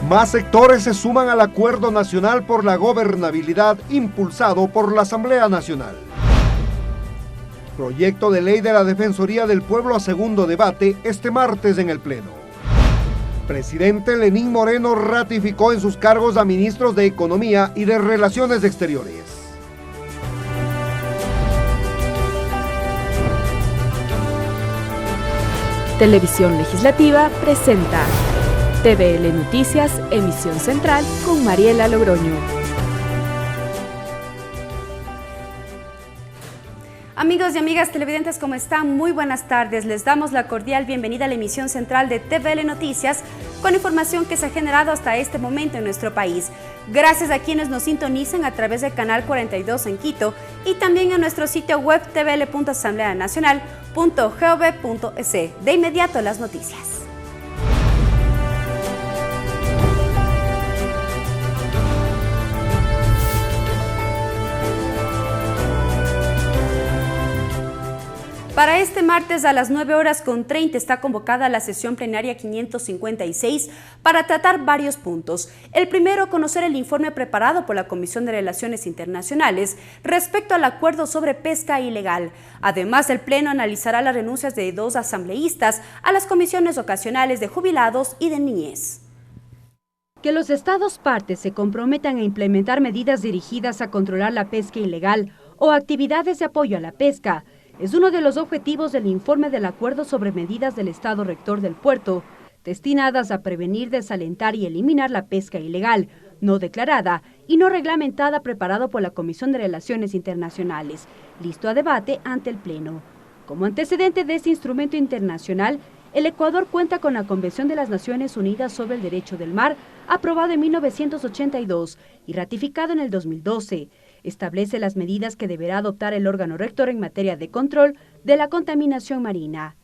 Más sectores se suman al Acuerdo Nacional por la Gobernabilidad impulsado por la Asamblea Nacional. Proyecto de ley de la Defensoría del Pueblo a segundo debate este martes en el Pleno. Presidente Lenín Moreno ratificó en sus cargos a ministros de Economía y de Relaciones Exteriores. Televisión Legislativa presenta TVL Noticias, emisión central con Mariela Logroño. Amigos y amigas televidentes, ¿cómo están? Muy buenas tardes. Les damos la cordial bienvenida a la emisión central de TVL Noticias con información que se ha generado hasta este momento en nuestro país. Gracias a quienes nos sintonizan a través del canal 42 en Quito y también en nuestro sitio web tvl.asambleanacional.gov.es. De inmediato las noticias. Para este martes a las 9:30 está convocada la sesión plenaria 556 para tratar varios puntos. El primero, conocer el informe preparado por la Comisión de Relaciones Internacionales respecto al acuerdo sobre pesca ilegal. Además, el Pleno analizará las renuncias de 2 asambleístas a las comisiones ocasionales de jubilados y de niñez. Que los estados partes se comprometan a implementar medidas dirigidas a controlar la pesca ilegal o actividades de apoyo a la pesca es uno de los objetivos del informe del Acuerdo sobre Medidas del Estado Rector del Puerto, destinadas a prevenir, desalentar y eliminar la pesca ilegal, no declarada y no reglamentada, preparado por la Comisión de Relaciones Internacionales, listo a debate ante el Pleno. Como antecedente de este instrumento internacional, el Ecuador cuenta con la Convención de las Naciones Unidas sobre el Derecho del Mar, aprobada en 1982 y ratificado en el 2012. Establece las medidas que deberá adoptar el órgano rector en materia de control de la contaminación marina.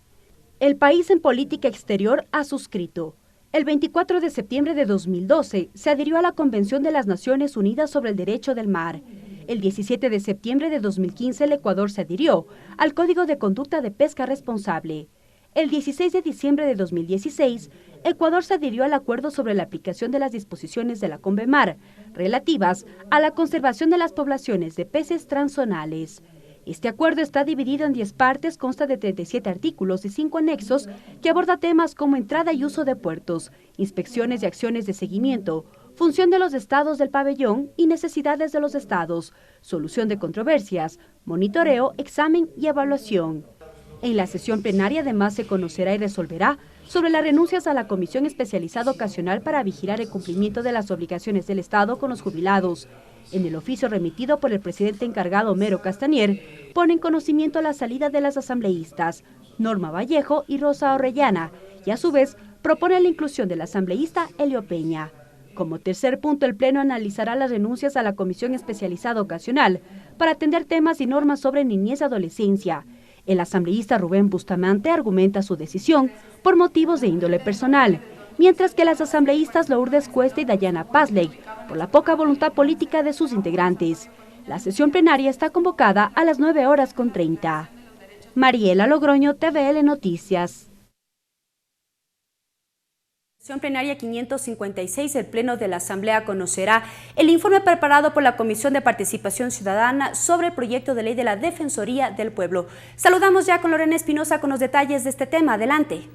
El país en política exterior ha suscrito. El 24 de septiembre de 2012 se adhirió a la Convención de las Naciones Unidas sobre el Derecho del Mar. El 17 de septiembre de 2015 el Ecuador se adhirió al Código de Conducta de Pesca Responsable. El 16 de diciembre de 2016, Ecuador se adhirió al acuerdo sobre la aplicación de las disposiciones de la CONVEMAR relativas a la conservación de las poblaciones de peces transzonales. Este acuerdo está dividido en 10 partes, consta de 37 artículos y 5 anexos que aborda temas como entrada y uso de puertos, inspecciones y acciones de seguimiento, función de los estados del pabellón y necesidades de los estados, solución de controversias, monitoreo, examen y evaluación. En la sesión plenaria además se conocerá y resolverá sobre las renuncias a la Comisión Especializada Ocasional para vigilar el cumplimiento de las obligaciones del Estado con los jubilados. En el oficio remitido por el presidente encargado Homero Castañer, pone en conocimiento la salida de las asambleístas Norma Vallejo y Rosa Orellana, y a su vez propone la inclusión del asambleísta Helio Peña. Como tercer punto, el Pleno analizará las renuncias a la Comisión Especializada Ocasional para atender temas y normas sobre niñez y adolescencia. El asambleísta Rubén Bustamante argumenta su decisión por motivos de índole personal, mientras que las asambleístas Lourdes Cuesta y Dayana Pazley por la poca voluntad política de sus integrantes. La sesión plenaria está convocada a las 9:30. Mariela Logroño, TVL Noticias. Sesión plenaria 556, el Pleno de la Asamblea conocerá el informe preparado por la Comisión de Participación Ciudadana sobre el proyecto de ley de la Defensoría del Pueblo. Saludamos ya con Lorena Espinosa con los detalles de este tema. Adelante.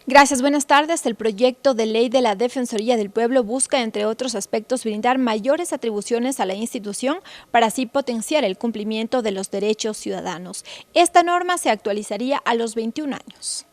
Gracias, buenas tardes. El proyecto de ley de la Defensoría del Pueblo busca, entre otros aspectos, brindar mayores atribuciones a la institución para así potenciar el cumplimiento de los derechos ciudadanos. Esta norma se actualizaría a los 21 años.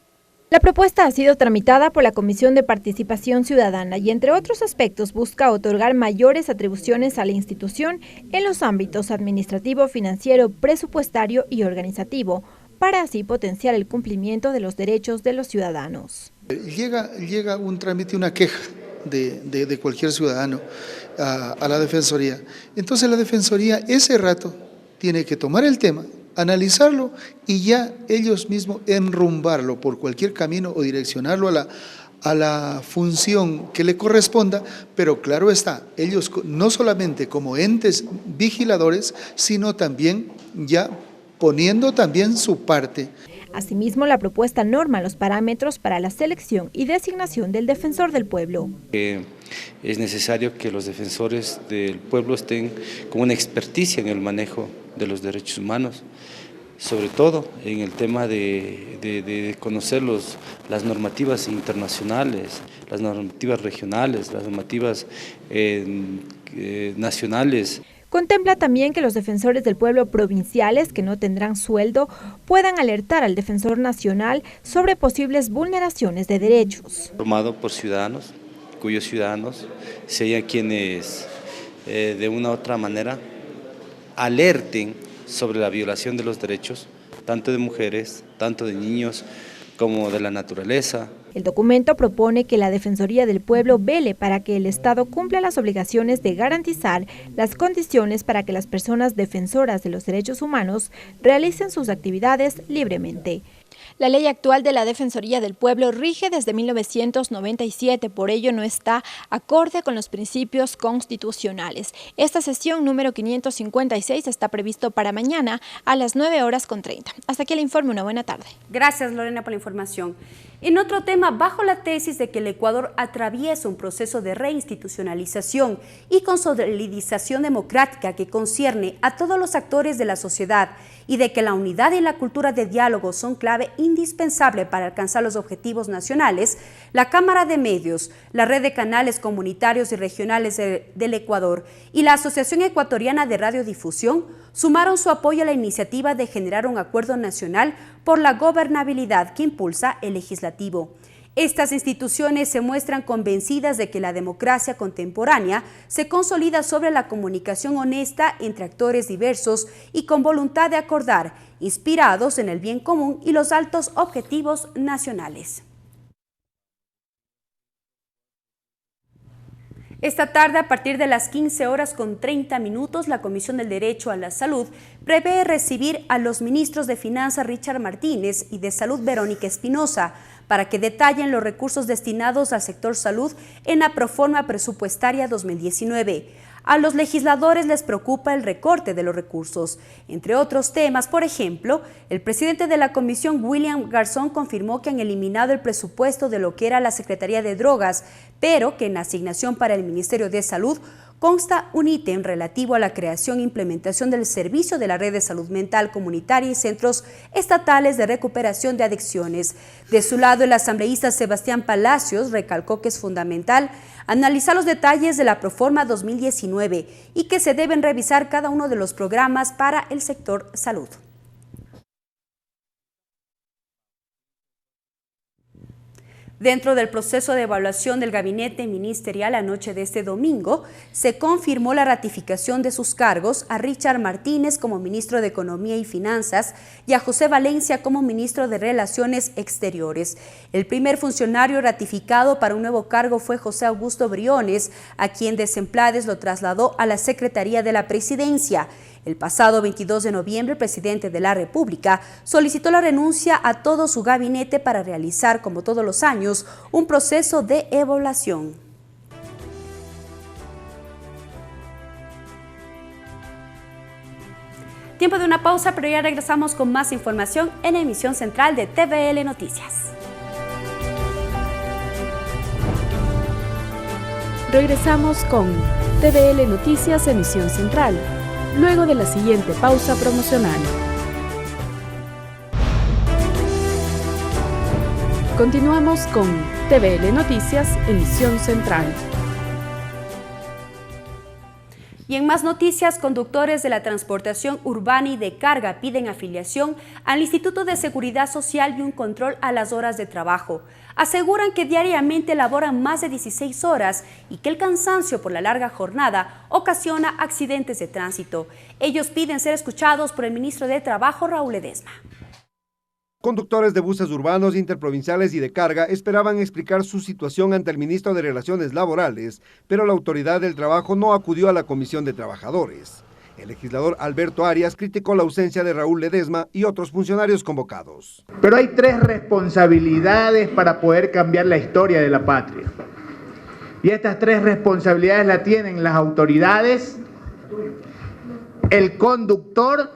La propuesta ha sido tramitada por la Comisión de Participación Ciudadana y, entre otros aspectos, busca otorgar mayores atribuciones a la institución en los ámbitos administrativo, financiero, presupuestario y organizativo, para así potenciar el cumplimiento de los derechos de los ciudadanos. Llega un trámite, una queja de cualquier ciudadano a la Defensoría. Entonces la Defensoría ese rato tiene que tomar el tema, analizarlo y ya ellos mismos enrumbarlo por cualquier camino o direccionarlo a la función que le corresponda, pero claro está, ellos no solamente como entes vigiladores, sino también ya poniendo también su parte. Asimismo, la propuesta norma los parámetros para la selección y designación del defensor del pueblo. Es necesario que los defensores del pueblo estén con una experticia en el manejo de los derechos humanos, sobre todo en el tema de conocer las normativas internacionales, las normativas regionales, las normativas nacionales. Contempla también que los defensores del pueblo provinciales que no tendrán sueldo puedan alertar al defensor nacional sobre posibles vulneraciones de derechos. Formado por ciudadanos, cuyos ciudadanos sean quienes de una u otra manera alerten sobre la violación de los derechos, tanto de mujeres, tanto de niños, como de la naturaleza. El documento propone que la Defensoría del Pueblo vele para que el Estado cumpla las obligaciones de garantizar las condiciones para que las personas defensoras de los derechos humanos realicen sus actividades libremente. La ley actual de la Defensoría del Pueblo rige desde 1997, por ello no está acorde con los principios constitucionales. Esta sesión número 556 está previsto para mañana a las 9:30. Hasta aquí el informe, una buena tarde. Gracias, Lorena, por la información. En otro tema, bajo la tesis de que el Ecuador atraviesa un proceso de reinstitucionalización y consolidación democrática que concierne a todos los actores de la sociedad y de que la unidad y la cultura de diálogo son clave indispensable para alcanzar los objetivos nacionales, la Cámara de Medios, la Red de Canales Comunitarios y Regionales del Ecuador y la Asociación Ecuatoriana de Radiodifusión sumaron su apoyo a la iniciativa de generar un acuerdo nacional por la gobernabilidad que impulsa el legislativo. Estas instituciones se muestran convencidas de que la democracia contemporánea se consolida sobre la comunicación honesta entre actores diversos y con voluntad de acordar, inspirados en el bien común y los altos objetivos nacionales. Esta tarde, a partir de las 15:30, la Comisión del Derecho a la Salud prevé recibir a los ministros de Finanzas Richard Martínez y de Salud Verónica Espinosa para que detallen los recursos destinados al sector salud en la proforma presupuestaria 2019. A los legisladores les preocupa el recorte de los recursos. Entre otros temas, por ejemplo, el presidente de la comisión, William Garzón, confirmó que han eliminado el presupuesto de lo que era la Secretaría de Drogas, pero que en la asignación para el Ministerio de Salud consta un ítem relativo a la creación e implementación del servicio de la red de salud mental comunitaria y centros estatales de recuperación de adicciones. De su lado, el asambleísta Sebastián Palacios recalcó que es fundamental analizar los detalles de la Proforma 2019 y que se deben revisar cada uno de los programas para el sector salud. Dentro del proceso de evaluación del gabinete ministerial anoche de este domingo, se confirmó la ratificación de sus cargos a Richard Martínez como ministro de Economía y Finanzas y a José Valencia como ministro de Relaciones Exteriores. El primer funcionario ratificado para un nuevo cargo fue José Augusto Briones, a quien Desempleados lo trasladó a la Secretaría de la Presidencia. El pasado 22 de noviembre, el presidente de la República solicitó la renuncia a todo su gabinete para realizar, como todos los años, un proceso de evaluación. Tiempo de una pausa, pero ya regresamos con más información en la emisión central de TVL Noticias. Regresamos con TVL Noticias, emisión central, luego de la siguiente pausa promocional. Continuamos con TVL Noticias, emisión central. Y en más noticias, conductores de la transportación urbana y de carga piden afiliación al Instituto de Seguridad Social y un control a las horas de trabajo. Aseguran que diariamente laboran más de 16 horas y que el cansancio por la larga jornada ocasiona accidentes de tránsito. Ellos piden ser escuchados por el ministro de Trabajo, Raúl Ledesma. Conductores de buses urbanos, interprovinciales y de carga esperaban explicar su situación ante el ministro de Relaciones Laborales, pero la autoridad del trabajo no acudió a la Comisión de Trabajadores. El legislador Alberto Arias criticó la ausencia de Raúl Ledesma y otros funcionarios convocados. Pero hay tres responsabilidades para poder cambiar la historia de la patria. Y estas tres responsabilidades las tienen las autoridades, el conductor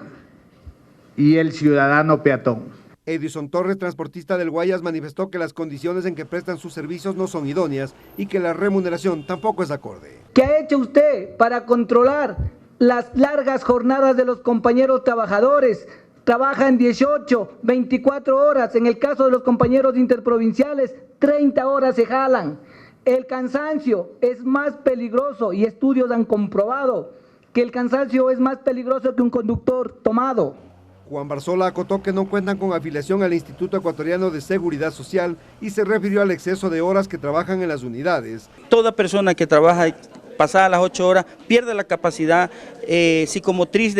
y el ciudadano peatón. Edison Torres, transportista del Guayas, manifestó que las condiciones en que prestan sus servicios no son idóneas y que la remuneración tampoco es acorde. ¿Qué ha hecho usted para controlar las largas jornadas de los compañeros trabajadores? Trabajan 18, 24 horas, en el caso de los compañeros interprovinciales, 30 horas se jalan. El cansancio es más peligroso y estudios han comprobado que el cansancio es más peligroso que un conductor tomado. Juan Barzola acotó que no cuentan con afiliación al Instituto Ecuatoriano de Seguridad Social y se refirió al exceso de horas que trabajan en las unidades. Toda persona que trabaja pasadas las 8 horas pierde la capacidad psicomotriz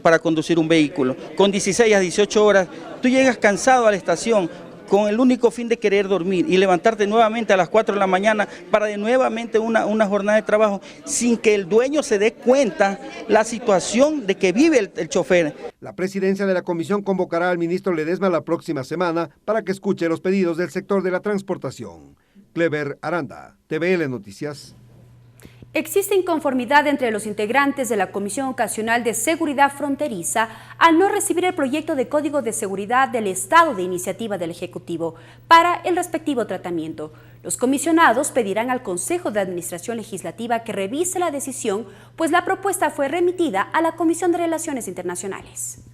para conducir un vehículo. Con 16 a 18 horas tú llegas cansado a la estación con el único fin de querer dormir y levantarte nuevamente a las 4 de la mañana para de nuevamente una jornada de trabajo sin que el dueño se dé cuenta la situación de que vive el chofer. La presidencia de la comisión convocará al ministro Ledesma la próxima semana para que escuche los pedidos del sector de la transportación. Clever Aranda, TVL Noticias. Existe inconformidad entre los integrantes de la Comisión Ocasional de Seguridad Fronteriza al no recibir el proyecto de Código de Seguridad del Estado de iniciativa del Ejecutivo para el respectivo tratamiento. Los comisionados pedirán al Consejo de Administración Legislativa que revise la decisión, pues la propuesta fue remitida a la Comisión de Relaciones Internacionales.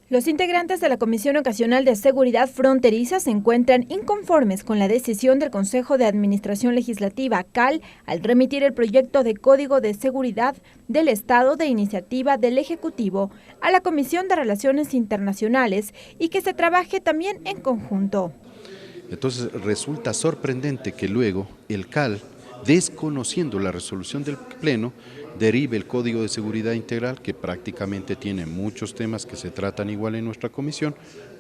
Los integrantes de la Comisión Ocasional de Seguridad Fronteriza se encuentran inconformes con la decisión del Consejo de Administración Legislativa, CAL, al remitir el proyecto de Código de Seguridad del Estado de iniciativa del Ejecutivo a la Comisión de Relaciones Internacionales y que se trabaje también en conjunto. Entonces resulta sorprendente que luego el CAL, desconociendo la resolución del Pleno, derive el Código de Seguridad Integral, que prácticamente tiene muchos temas que se tratan igual en nuestra comisión,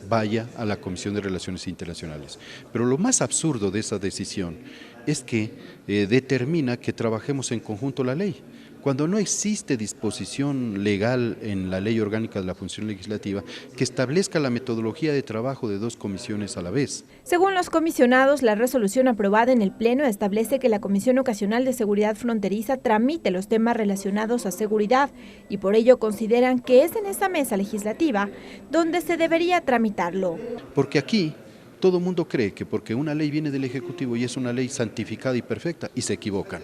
vaya a la Comisión de Relaciones Internacionales. Pero lo más absurdo de esa decisión es que determina que trabajemos en conjunto la ley, cuando no existe disposición legal en la Ley Orgánica de la Función Legislativa que establezca la metodología de trabajo de dos comisiones a la vez. Según los comisionados, la resolución aprobada en el Pleno establece que la Comisión Ocasional de Seguridad Fronteriza tramite los temas relacionados a seguridad y por ello consideran que es en esa mesa legislativa donde se debería tramitarlo. Porque aquí todo el mundo cree que porque una ley viene del Ejecutivo y es una ley santificada y perfecta, y se equivocan.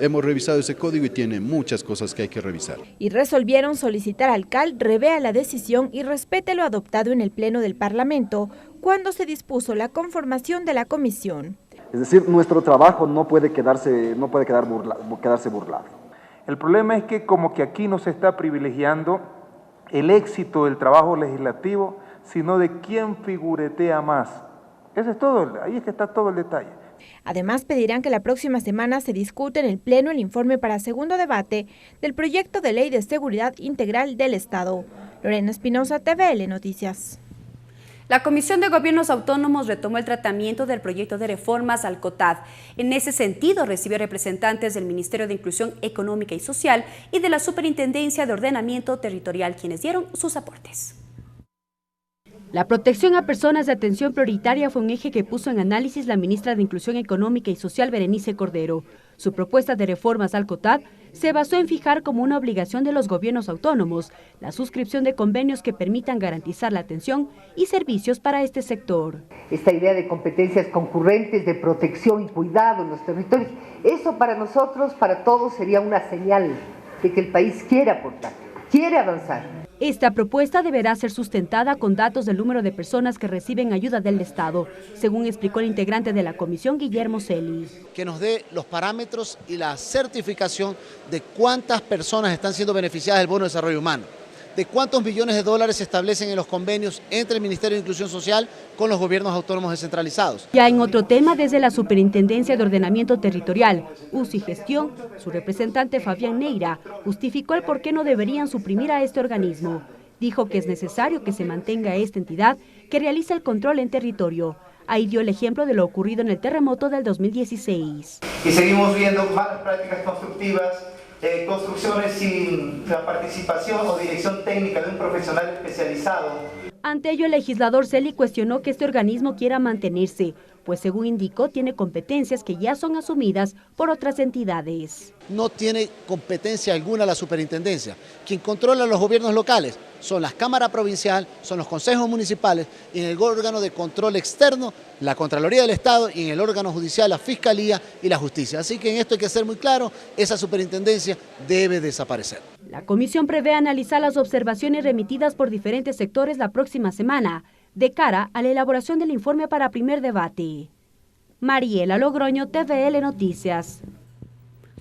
Hemos revisado ese código y tiene muchas cosas que hay que revisar. Y resolvieron solicitar al CAL revea la decisión y respete lo adoptado en el Pleno del Parlamento cuando se dispuso la conformación de la comisión. Es decir, nuestro trabajo no puede quedarse burlado. El problema es que como que aquí no se está privilegiando el éxito del trabajo legislativo, sino de quién figuretea más. Eso es todo, ahí es que está todo el detalle. Además, pedirán que la próxima semana se discute en el Pleno el informe para segundo debate del proyecto de ley de seguridad integral del Estado. Lorena Espinosa, TVL Noticias. La Comisión de Gobiernos Autónomos retomó el tratamiento del proyecto de reformas al COTAD. En ese sentido, recibió representantes del Ministerio de Inclusión Económica y Social y de la Superintendencia de Ordenamiento Territorial, quienes dieron sus aportes. La protección a personas de atención prioritaria fue un eje que puso en análisis la ministra de Inclusión Económica y Social, Berenice Cordero. Su propuesta de reformas al COTAD se basó en fijar como una obligación de los gobiernos autónomos la suscripción de convenios que permitan garantizar la atención y servicios para este sector. Esta idea de competencias concurrentes, de protección y cuidado en los territorios, eso para nosotros, para todos, sería una señal de que el país quiere aportar, quiere avanzar. Esta propuesta deberá ser sustentada con datos del número de personas que reciben ayuda del Estado, según explicó el integrante de la comisión, Guillermo Celi. Que nos dé los parámetros y la certificación de cuántas personas están siendo beneficiadas del Bono de Desarrollo Humano, de cuántos millones de dólares se establecen en los convenios entre el Ministerio de Inclusión Social con los gobiernos autónomos descentralizados. Ya en otro tema, desde la Superintendencia de Ordenamiento Territorial, Uso y Gestión, su representante Fabián Neira justificó el por qué no deberían suprimir a este organismo. Dijo que es necesario que se mantenga esta entidad que realiza el control en territorio. Ahí dio el ejemplo de lo ocurrido en el terremoto del 2016. Y seguimos viendo malas prácticas constructivas, construcciones sin la participación o dirección técnica de un profesional especializado. Ante ello, el legislador Celi cuestionó que este organismo quiera mantenerse, pues según indicó tiene competencias que ya son asumidas por otras entidades. No tiene competencia alguna la superintendencia. Quien controla los gobiernos locales son las cámaras provinciales, son los consejos municipales y en el órgano de control externo, la Contraloría del Estado y en el órgano judicial, la Fiscalía y la Justicia. Así que en esto hay que ser muy claro, esa superintendencia debe desaparecer. La comisión prevé analizar las observaciones remitidas por diferentes sectores la próxima semana, de cara a la elaboración del informe para primer debate. Mariela Logroño, TVL Noticias.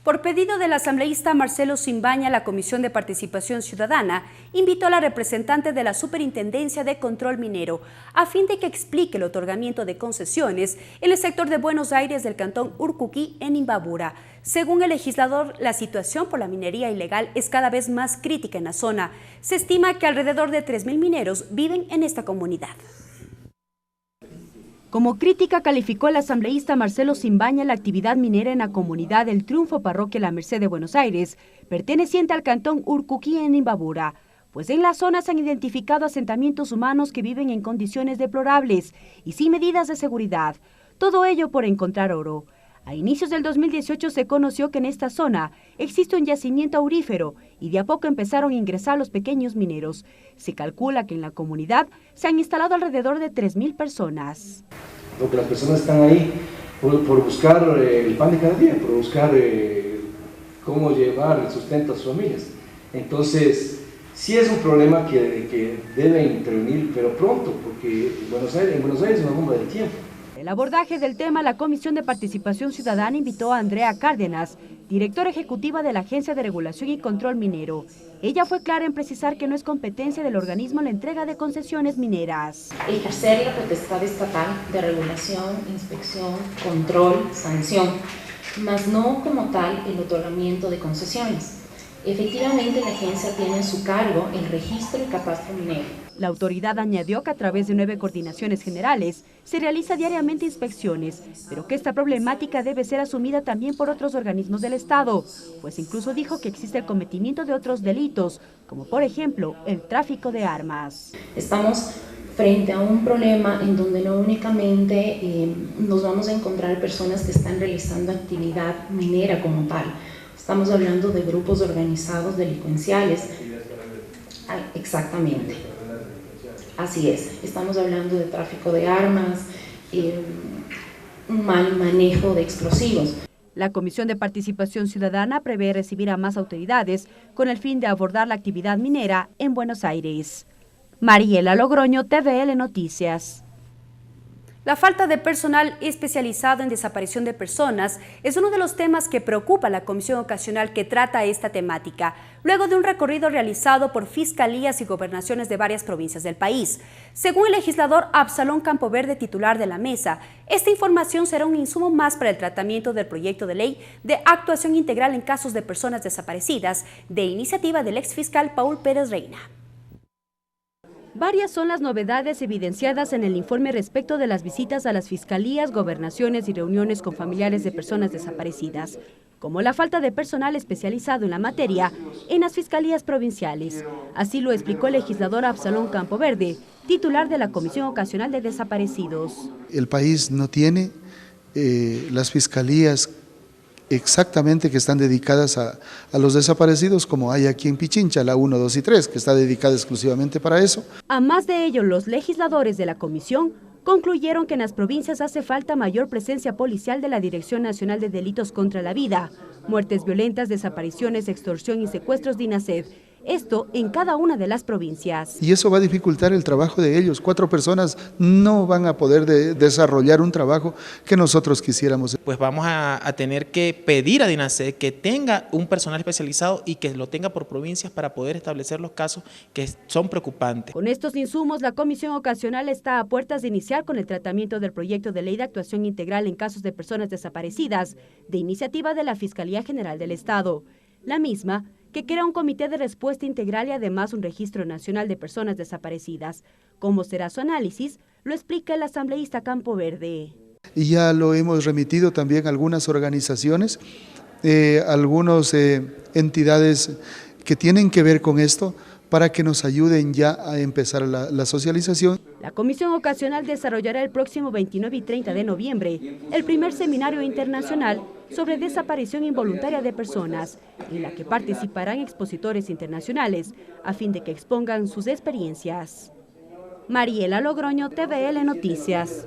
Por pedido del asambleísta Marcelo Simbaña, la Comisión de Participación Ciudadana invitó a la representante de la Superintendencia de Control Minero a fin de que explique el otorgamiento de concesiones en el sector de Buenos Aires del cantón Urcuquí en Imbabura. Según el legislador, la situación por la minería ilegal es cada vez más crítica en la zona. Se estima que alrededor de 3.000 mineros viven en esta comunidad. Como crítica calificó el asambleísta Marcelo Simbaña la actividad minera en la comunidad del Triunfo Parroquia La Merced de Buenos Aires, perteneciente al cantón Urcuquí en Imbabura, pues en la zona se han identificado asentamientos humanos que viven en condiciones deplorables y sin medidas de seguridad, todo ello por encontrar oro. A inicios del 2018 se conoció que en esta zona existe un yacimiento aurífero y de a poco empezaron a ingresar los pequeños mineros. Se calcula que en la comunidad se han instalado alrededor de 3.000 personas. Porque las personas están ahí por buscar el pan de cada día, por buscar cómo llevar el sustento a sus familias. Entonces, sí es un problema que debe intervenir, pero pronto, porque en Buenos Aires es una bomba del tiempo. El abordaje del tema, la Comisión de Participación Ciudadana invitó a Andrea Cárdenas, directora ejecutiva de la Agencia de Regulación y Control Minero. Ella fue clara en precisar que no es competencia del organismo la entrega de concesiones mineras. Ejercer la potestad estatal de regulación, inspección, control, sanción, mas no como tal el otorgamiento de concesiones. Efectivamente, la agencia tiene en su cargo el registro y catastro minero. La autoridad añadió que a través de 9 coordinaciones generales se realiza diariamente inspecciones, pero que esta problemática debe ser asumida también por otros organismos del Estado, pues incluso dijo que existe el cometimiento de otros delitos, como por ejemplo el tráfico de armas. Estamos frente a un problema en donde no únicamente nos vamos a encontrar personas que están realizando actividad minera como tal. Estamos hablando de grupos organizados delincuenciales. Exactamente. Así es. Estamos hablando de tráfico de armas, un mal manejo de explosivos. La Comisión de Participación Ciudadana prevé recibir a más autoridades con el fin de abordar la actividad minera en Buenos Aires. Mariela Logroño, TVL Noticias. La falta de personal especializado en desaparición de personas es uno de los temas que preocupa a la Comisión Ocasional que trata esta temática, luego de un recorrido realizado por fiscalías y gobernaciones de varias provincias del país. Según el legislador Absalón Campoverde, titular de la mesa, esta información será un insumo más para el tratamiento del proyecto de ley de actuación integral en casos de personas desaparecidas, de iniciativa del exfiscal Paul Pérez Reina. Varias son las novedades evidenciadas en el informe respecto de las visitas a las fiscalías, gobernaciones y reuniones con familiares de personas desaparecidas, como la falta de personal especializado en la materia en las fiscalías provinciales. Así lo explicó el legislador Absalón Campoverde, titular de la Comisión Ocasional de Desaparecidos. El país no tiene las fiscalías exactamente que están dedicadas a los desaparecidos, como hay aquí en Pichincha, la 1, 2 y 3, que está dedicada exclusivamente para eso. A más de ello, los legisladores de la comisión concluyeron que en las provincias hace falta mayor presencia policial de la Dirección Nacional de Delitos contra la Vida, muertes violentas, desapariciones, extorsión y secuestros de INASED. Esto en cada una de las provincias. Y eso va a dificultar el trabajo de ellos. 4 personas no van a poder desarrollar un trabajo que nosotros quisiéramos. Pues vamos a tener que pedir a DINASED que tenga un personal especializado y que lo tenga por provincias para poder establecer los casos que son preocupantes. Con estos insumos, la Comisión Ocasional está a puertas de iniciar con el tratamiento del proyecto de ley de actuación integral en casos de personas desaparecidas, de iniciativa de la Fiscalía General del Estado. La misma que crea un comité de respuesta integral y además un registro nacional de personas desaparecidas. ¿Cómo será su análisis? Lo explica el asambleísta Campoverde. Y ya lo hemos remitido también a algunas organizaciones, algunas entidades que tienen que ver con esto, para que nos ayuden ya a empezar la socialización. La Comisión Ocasional desarrollará el próximo 29 y 30 de noviembre el primer seminario internacional sobre desaparición involuntaria de personas, en la que participarán expositores internacionales a fin de que expongan sus experiencias. Mariela Logroño, TVL Noticias.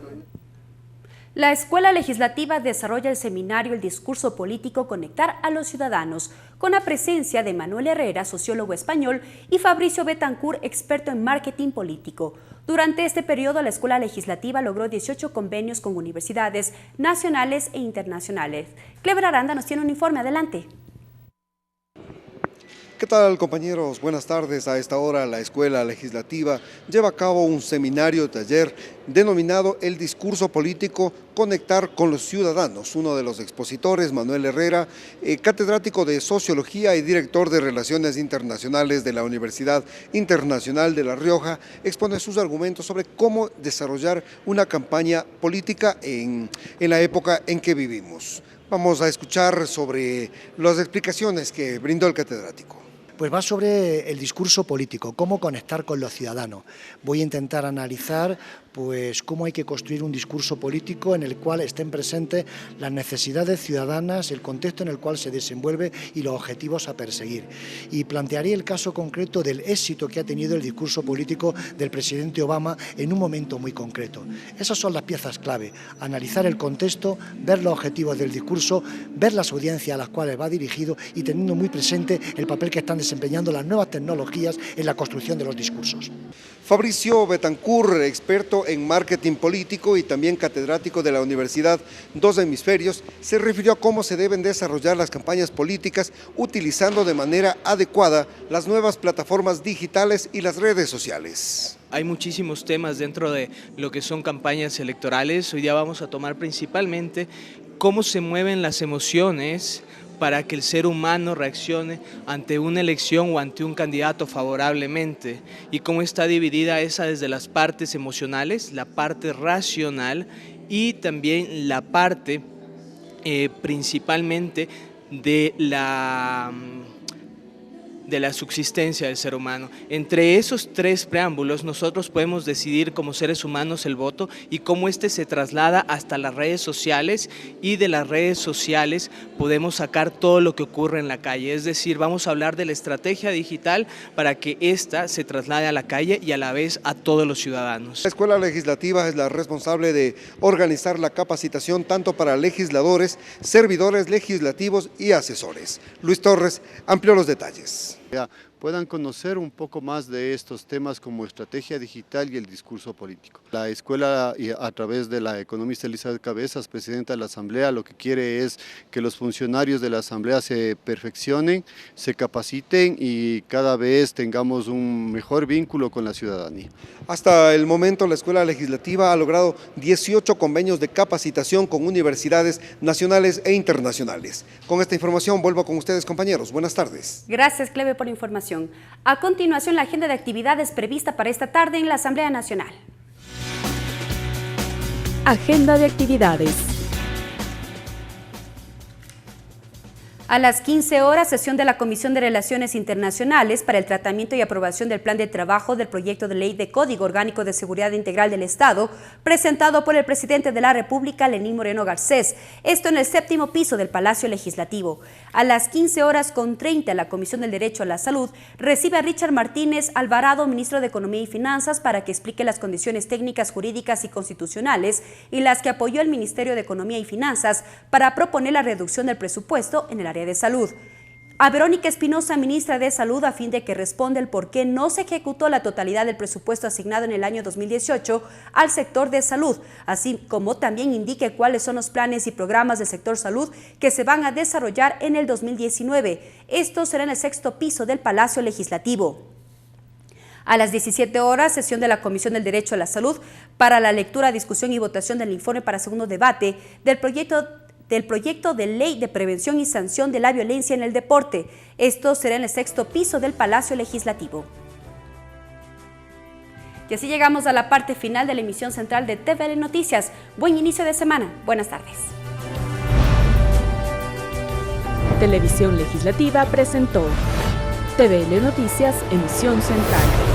La Escuela Legislativa desarrolla el seminario El discurso político, conectar a los ciudadanos, con la presencia de Manuel Herrera, sociólogo español, y Fabricio Betancourt, experto en marketing político. Durante este periodo, la Escuela Legislativa logró 18 convenios con universidades nacionales e internacionales. Cleber Aranda nos tiene un informe, adelante. ¿Qué tal, compañeros? Buenas tardes. A esta hora la Escuela Legislativa lleva a cabo un seminario taller denominado El discurso político, conectar con los ciudadanos. Uno de los expositores, Manuel Herrera, catedrático de Sociología y director de Relaciones Internacionales de la Universidad Internacional de La Rioja, expone sus argumentos sobre cómo desarrollar una campaña política en la época en que vivimos. Vamos a escuchar sobre las explicaciones que brindó el catedrático. Pues va sobre el discurso político, cómo conectar con los ciudadanos. Voy a intentar analizar pues cómo hay que construir un discurso político en el cual estén presentes las necesidades ciudadanas, el contexto en el cual se desenvuelve y los objetivos a perseguir. Y plantearé el caso concreto del éxito que ha tenido el discurso político del presidente Obama en un momento muy concreto. Esas son las piezas clave: analizar el contexto, ver los objetivos del discurso, ver las audiencias a las cuales va dirigido y teniendo muy presente el papel que están desempeñando las nuevas tecnologías en la construcción de los discursos. Fabricio Betancourt, experto en marketing político y también catedrático de la Universidad Dos Hemisferios, se refirió a cómo se deben desarrollar las campañas políticas utilizando de manera adecuada las nuevas plataformas digitales y las redes sociales. Hay muchísimos temas dentro de lo que son campañas electorales. Hoy día vamos a tomar principalmente cómo se mueven las emociones para que el ser humano reaccione ante una elección o ante un candidato favorablemente, y cómo está dividida esa desde las partes emocionales, la parte racional y también la parte principalmente de la subsistencia del ser humano. Entre esos tres preámbulos nosotros podemos decidir como seres humanos el voto y cómo este se traslada hasta las redes sociales, y de las redes sociales podemos sacar todo lo que ocurre en la calle. Es decir, vamos a hablar de la estrategia digital para que ésta se traslade a la calle y a la vez a todos los ciudadanos. La Escuela Legislativa es la responsable de organizar la capacitación tanto para legisladores, servidores legislativos y asesores. Luis Torres amplió los detalles. Puedan conocer un poco más de estos temas como estrategia digital y el discurso político. La escuela, a través de la economista Elizabeth Cabezas, presidenta de la Asamblea, lo que quiere es que los funcionarios de la Asamblea se perfeccionen, se capaciten y cada vez tengamos un mejor vínculo con la ciudadanía. Hasta el momento la Escuela Legislativa ha logrado 18 convenios de capacitación con universidades nacionales e internacionales. Con esta información vuelvo con ustedes, compañeros. Buenas tardes. Gracias, Cleve, por la información. A continuación, la agenda de actividades prevista para esta tarde en la Asamblea Nacional. Agenda de actividades. A las 15 horas, sesión de la Comisión de Relaciones Internacionales para el tratamiento y aprobación del plan de trabajo del proyecto de ley de Código Orgánico de Seguridad Integral del Estado, presentado por el presidente de la República, Lenín Moreno Garcés. Esto en el 7º piso del Palacio Legislativo. A las 15:30, la Comisión del Derecho a la Salud recibe a Richard Martínez Alvarado, ministro de Economía y Finanzas, para que explique las condiciones técnicas, jurídicas y constitucionales y las que apoyó el Ministerio de Economía y Finanzas para proponer la reducción del presupuesto en el área de salud. A Verónica Espinosa, ministra de Salud, a fin de que responda el por qué no se ejecutó la totalidad del presupuesto asignado en el año 2018 al sector de salud, así como también indique cuáles son los planes y programas del sector salud que se van a desarrollar en el 2019. Esto será en el 6º piso del Palacio Legislativo. A las 17 horas, sesión de la Comisión del Derecho a la Salud para la lectura, discusión y votación del informe para segundo debate del proyecto de ley de prevención y sanción de la violencia en el deporte. Esto será en el 6º piso del Palacio Legislativo. Y así llegamos a la parte final de la emisión central de TVL Noticias. Buen inicio de semana. Buenas tardes. Televisión Legislativa presentó TVL Noticias, emisión central.